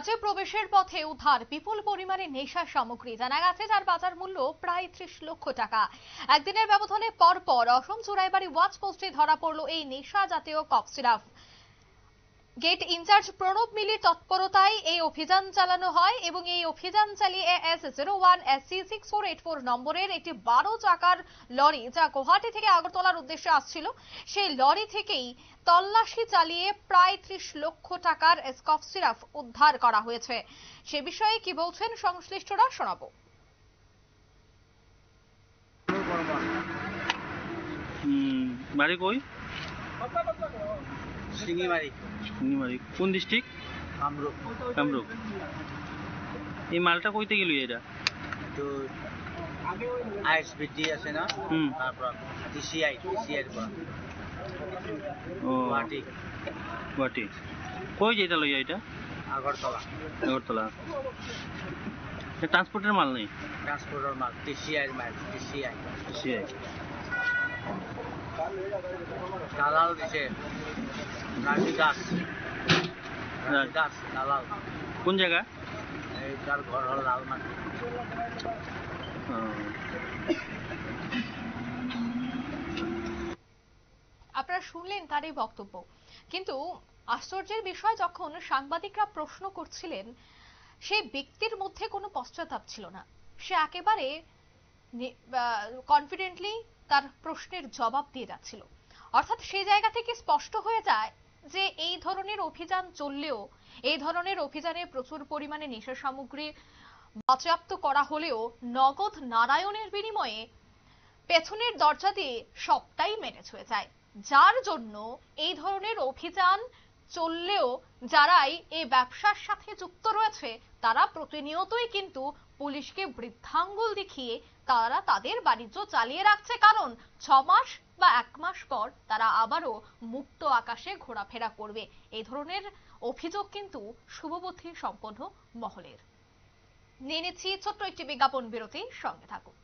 রাজ্যে প্রবেশের পথে উদ্ধার বিপুল পরিমাণে নেশা সামগ্রী। জানা গেছে যার বাজার মূল্য প্রায় 30 লক্ষ টাকা। একদিনের ব্যবধানে পরপর অসম চোরাইবাড়ি ওয়াচ পোস্টে ধরা পড়ল এই নেশা জাতীয় cough syrup. Gate in-charge Pranab মিলির তৎপরতায় এই অভিযান চালানো হয় এবং এই অভিযান চালিয়ে S01SC6484 নম্বরের একটি 12 চাকার লরি যা গুয়াহাটি থেকে আগরতলার উদ্দেশ্যে আসছিল, সেই লরি থেকেই তল্লাশি চালিয়ে প্রায় 30 লক্ষ টাকার কফ সিরাপ উদ্ধার করা হয়েছে। সে বিষয়ে কি বলছেন সংশ্লিষ্টরা শোনাবো। বাড়ি কই? শিঙিমারি। কোন ডিস্ট্রিক্ট? কামরূপ। এই মালটা কইতে গেল এটা? তো আইএসবিডি আছে না, তারপর টিসিআই এর পর গুয়াহাটি। কই যেটা লইয়া এটা? আগরতলা। ট্রান্সপোর্টের মাল নেই? ট্রান্সপোর্টের মাল, টিসিআই মাল। টিসিআই দালাল দিছে রাজি দাস দালাল। কোন জায়গা? এই তার ঘর হল লালমাটি। আপনারা শুনলেন তার এই বক্তব্য। কিন্তু আশ্চর্যের বিষয়, যখন সাংবাদিকরা প্রশ্ন করছিলেন সেই ব্যক্তির মধ্যে কোনো পশ্চাতাপ ছিল না। সে একেবারে কনফিডেন্টলি তার প্রশ্নের জবাব দিয়ে যাচ্ছিল। অর্থাৎ সেই জায়গা থেকে স্পষ্ট হয়ে যায় যে এই ধরনের অভিযান চললেও, এই ধরনের অভিযানে প্রচুর পরিমাণে নেশা সামগ্রী বাজেয়াপ্ত করা হলেও নগদ নারায়ণের বিনিময়ে পেছনের দরজা দিয়ে সবটাই ম্যানেজ হয়ে যায়। যার জন্য এই ধরনের অভিযান চললেও যারাই এই ব্যবসার সাথে যুক্ত রয়েছে তারা প্রতিনিয়তই কিন্তু পুলিশকে বৃদ্ধাঙ্গুল দেখিয়ে তারা তাদের বাণিজ্য চালিয়ে রাখছে, কারণ 6 মাস বা 1 মাস পর তারা আবারও মুক্ত আকাশে ঘোরাফেরা করবে। এই ধরনের অভিযোগ কিন্তু শুভবুদ্ধি সম্পন্ন মহলের। নিয়ে নিচ্ছি ছোট্ট একটি বিজ্ঞাপন বিরতি, সঙ্গে থাকুন।